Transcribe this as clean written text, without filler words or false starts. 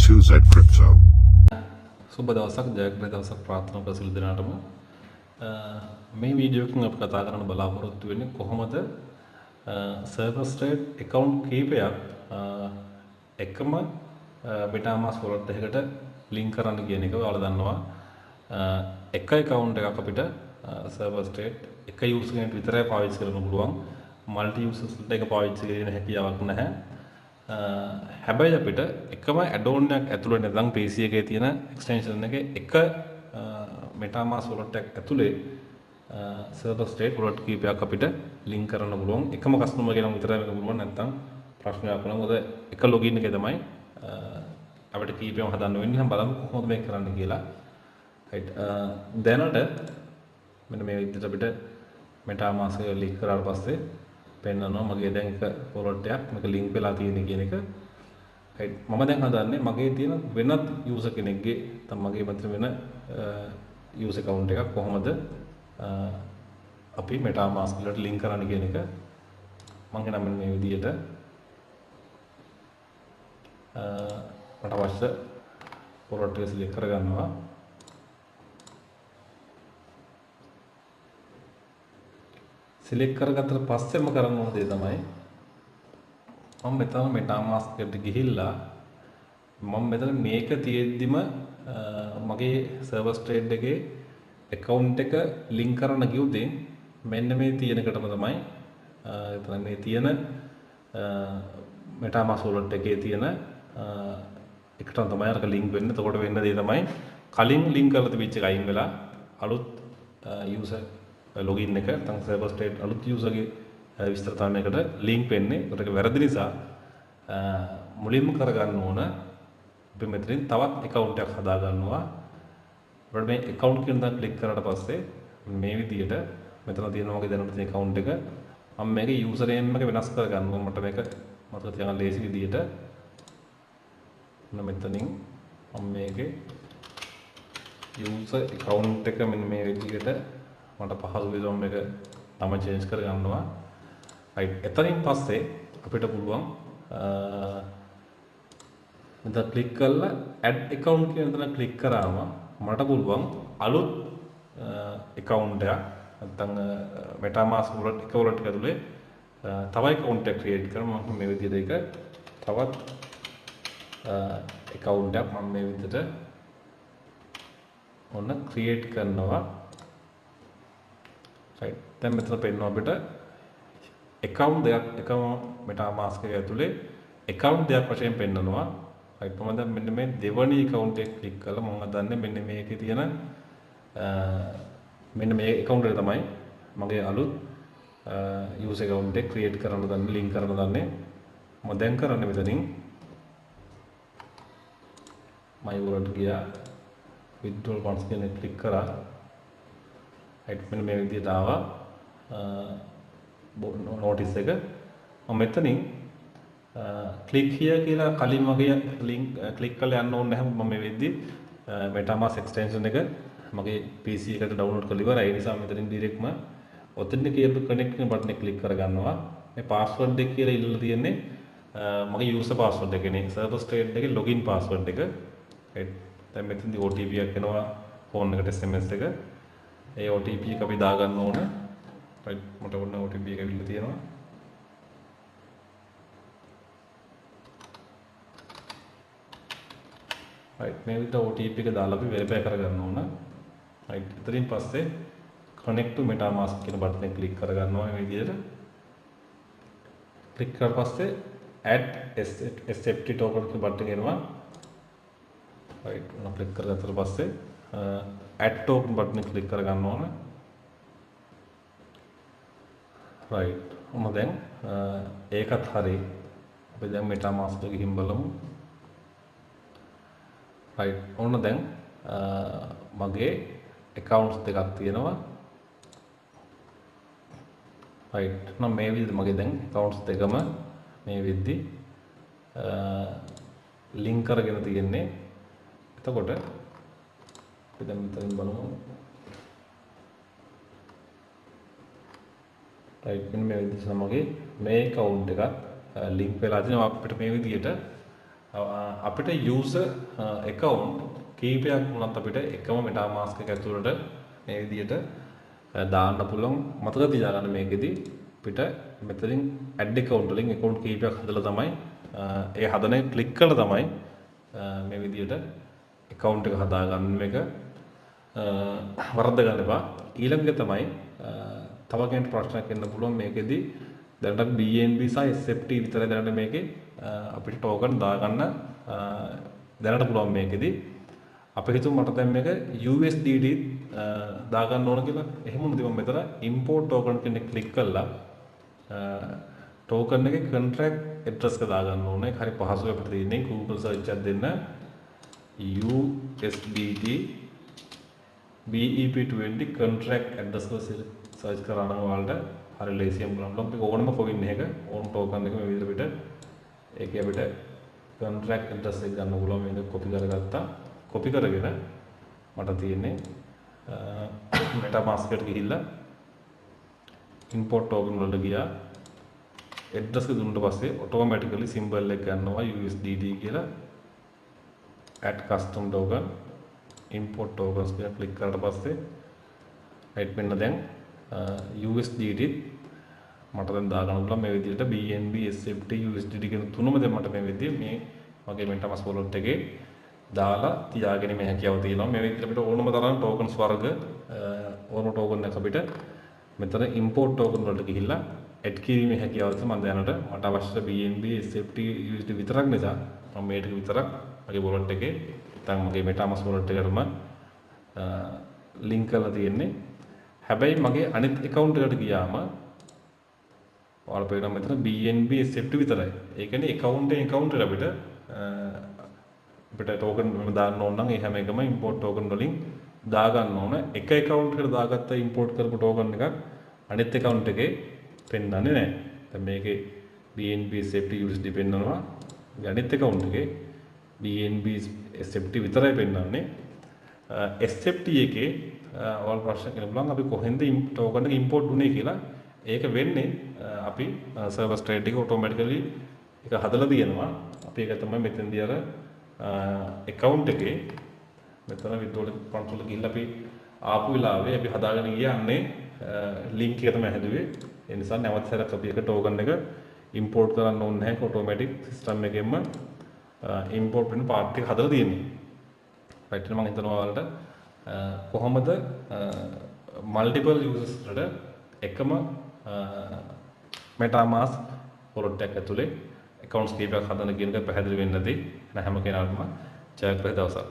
AtoZ Crypto. සුබ දවසක් ජයග්‍රහ දවසක් ප්‍රාර්ථනා කර සියලු දෙනාටම මේ වීඩියෝ එකකින් අපි කතා කරන්න බලාපොරොත්තු වෙන්නේ කොහොමද සර්වර් ස්ටේට් account කීපයක් එකම metamask wallet එකකට link කරන්න කියන එක ඔයාලා දන්නවා එක account එකක් අපිට සර්වර් ස්ටේට් එක user කෙනෙක් විතරයි පාවිච්චි කරන්න පුළුවන් multi users එක පාවිච්චි කරන්න හැකියාවක් නැහැ හැබැයි අපිට එකම add-on එකක් ඇතුළේ නැත්නම් PC එකේ තියෙන extension එකේ එක metamask wallet එකක් ඇතුළේ server state wallet කීපයක් අපිට link කරන්න පුළුවන් එකම customer කෙනෙක් විතරයි මේක පුළුවන් නැත්නම් ප්‍රශ්නයක් වුණා මොකද එක login එකේ තමයි අපිට කීපයක්ම හදන්න වෙන්නේ එහෙනම් බලමු කොහොමද මේක කරන්න කියලා right දැනට මෙන්න මේ විදිහට අපිට metamask එක link කරාට පස්සේ පෙන්නනවා මගේ දැන් එක wallet එකක් මේක link වෙලා තියෙන කියන එක right මම දැන් හදන්නේ මගේ තියෙන වෙනත් user කෙනෙක්ගේ නැත්නම් මගේ මතර වෙන user account එකක් කොහොමද අපි metamask වලට link කරන්න කියන එක මම හිතන්නේ මෙන්න මේ විදිහට මට අවශ්‍ය wallet එක select කරගන්නවා select කරගත්තට පස්සෙම කරන්න ඕන දේ තමයි මම මෙතන metamask එකට ගිහිල්ලා මම මෙතන මේක තියෙද්දිම මගේ server state එකේ account එක link කරන්න ගියොත් මෙන්න මේ තියෙනකටම තමයි එතන මේ තියෙන metamask wallet එකේ තියෙන එකට තමයි අරක link වෙන්නේ. එතකොට වෙන්න දේ තමයි කලින් link කරලා තිබිච්ච එක අයින් වෙලා අලුත් user login එක නැත්නම් server state අලුත් user ගේ විස්තර තාන්න එකට link වෙන්නේ. ඒකට වැරදි නිසා මුලින්ම කරගන්න ඕන අපි මෙතනින් තවත් account එකක් හදා ගන්නවා. අපිට මේ account කියන දා ක්ලික් කරාට පස්සේ මේ විදිහට මෙතන තියෙනවා මගේ දැනට තියෙන account එක මම මේකේ user name එක වෙනස් කර ගන්නවා. මට මේක මතක තියාගන්න ලේසි විදිහට මෙතනින් මම මේකේ user account එක මෙන්න මේ විදිහට මට පහසු විදිහට මේක නම change කර ගන්නවා. right එතනින් පස්සේ අපිට පුළුවන් මෙතන ක්ලික් කරලා add account කියන තැන ක්ලික් කරාම මට පුළුවන් අලුත් account එකක් නැත්නම් metamask wallet එක wallet එක ඇතුලේ තව account එකක් create කරනවා. මම මේ විදිහට එක තවත් account එකක් මම මේ විදිහට ඔන්න create කරනවා. right දැන් මෙතන පෙන්නනවා අපිට account දෙකක් එකම metamask එක ඇතුලේ account දෙකක් වශයෙන් පෙන්නනවා. right මම දැන් මෙන්න මේ දෙවනි account එක ක්ලික් කරලා මම හදන්නේ මෙන්න මේකේ තියෙන මෙන්න මේ account එක තමයි මගේ අලුත් user account එක create කරන්න දන්නේ link කරන්න දන්නේ. මම දැන් කරන්නේ මෙතනින් my wallet ගියා withdrawal funds කියන එක ක්ලික් කරා. right මෙන්න මේ විදිහට ආවා notice එක මම මෙතනින් click here කියලා කලින් වගේ link click කරලා යන්න ඕනේ නැහැ. මම මේ වෙද්දි metamask extension එක මගේ PC එකට download කරලා ඉවරයි. ඒ නිසා මෙතනින් direct ම ඔතන කියලා connect කියන button එක click කරගන්නවා. මේ password එක කියලා ඉල්ලලා තියෙන්නේ මගේ user password එකනේ server state එකේ login password එක. right දැන් මෙතනදී OTP එකක් එනවා phone එකට SMS එක. ඒ OTP එක අපි දාගන්න ඕන. right මට ඔන්න OTP එක ඇවිල්ලා තියෙනවා. right මේ විදිහට OTP එක දාලා අපි verify කරගන්න ඕන. right ඊටරින් පස්සේ connect to metamask කියන බටන් එක ක්ලික් කරගන්නවා මේ විදිහට. ක්ලික් කරලා පස්සේ add sft token කියන බටන් එක එනවා. right ඔන්න ක්ලික් කරගත්තා පස්සේ add token බටන් එක ක්ලික් කරගන්න ඕන. right ඔන්න දැන් ඒකත් හරි. අපි දැන් metamask එක ගිහින් බලමු. right ඔන්න දැන් මගේ accounts දෙකක් තියෙනවා. right නම් මේ විදිහට මගේ දැන් accounts දෙකම මේ විදිහදි link කරගෙන තියෙන්නේ. එතකොට අපි දැන් මෙතනින් බලමු. right මෙන්න මේ විදිහට මගේ මේ account එකත් link වෙලා තිනවා අපිට මේ විදිහට අපිට user account කීපයක් වුණත් අපිට එකම metamask එක ඇතුළට මේ විදිහට දාන්න පුළුවන්. මතක තියාගන්න මේකෙදි අපිට මෙතනින් add account වලින් account කීපයක් හදලා තමයි ඒ හදන එක ක්ලික් කරලා තමයි මේ විදිහට account එක හදාගන්න එක වරද්ද ගන්න එපා. ඊළඟ එක තමයි තව කෙනෙක්ට ප්‍රශ්නයක් එන්න පුළුවන් මේකෙදි දැනට BNB සහ SFT විතරයි දැනට මේකේ අපිට token දාගන්න දැනට පුළුවන් මේකෙදි. අපි හිතමු මට දැන් මේක USDT දාගන්න ඕන කියලා. එහෙම වුණොත් මම මෙතන import token කෙනෙක් ක්ලික් කළා token එකේ contract address එක දාගන්න ඕනේ. හරි පහසුයි අපිට තියෙන්නේ Google search එකක් දෙන්න USDT BEP20 contract address එක search කරා නම් ඔයාලට හරි ලේසියෙන් බලන්න පුළුවන්. මේක ඕනම coin එකක ඕන token එක මේ විදිහට අපිට ඒකේ අපිට contract address එක ගන්න පුළුවන්. මේක copy කරගත්තා. copy කරගෙන මට තියෙන්නේ metamask එකට ගිහිල්ලා import token වලට ගියා. address එක දුන්නාට පස්සේ automatically symbol එක ගන්නවා USDT කියලා. add custom token import tokens කියලා click කරලා පස්සේ right මෙන්න දැන් USDT මට දැන් දාගන්න පුළුවන් මේ විදිහට BNB SFT USDT කියන තුනම දැන් මට මේ විදිහේ මේ මගේ metamask wallet එකේ දාලා තියාගෙන මේ හැකියාව තියෙනවා. මේ විදිහට අපිට ඕනම තරම් tokens වර්ග ඕනම token එක අපිට මෙතන import token වලට ගිහිල්ලා add කිරීමේ හැකියාව තමයි මම දැනට මට අවශ්‍ය BNB SFT USDT විතරක් නිසා මම මේ ටික විතරක් මගේ wallet එකේ නැත්නම් මගේ metamask wallet එකටම link කරලා තියෙන්නේ. හැබැයි මගේ අනිත් account එකට ගියාම ඔයාලා පේනවා මෙතන BNB SFT විතරයි. ඒ කියන්නේ account එකට අපිට token දාන්න ඕන නම් ඒ හැම එකම import token වලින් දා ගන්න ඕන. එක account එකට දාගත්ත import කරපු token එකක් අනිත් account එකේ පෙන්වන්නේ නැහැ. දැන් මේකේ BNB SFT USD පෙන්වනවා. අනිත් account එකේ BNB SFT විතරයි පෙන්වන්නේ. SFT එකේ ඔයාලා ප්‍රශ්න කරන්න පුළුවන් අපි කොහෙන්ද token එක import උනේ කියලා. ඒක වෙන්නේ අපි server state එක automatically ඒක හදලා තියෙනවා. අපි ඒක තමයි මෙතෙන්දී අර account එකේ මෙතන withdrawal control ගිහිල්ලා අපි ආපු වෙලාවේ අපි හදාගෙන ගියන්නේ link එක තමයි හැදුවේ. ඒ නිසා නැවත සැරයක් අපි ඒක token එක import කරන්න ඕනේ නැහැ. automatic system එකෙන්ම import වෙන part එක හදලා තියෙන්නේ. right මම හිතනවා ඔයාලට කොහොමද multiple users වලට එකම metamask wallet එක ඇතුලේ accounts කීපයක් හදන්න කියන එක පැහැදිලි වෙන්නේ නැති. හැම කෙනාටම ජයග්‍රහී දවසක්.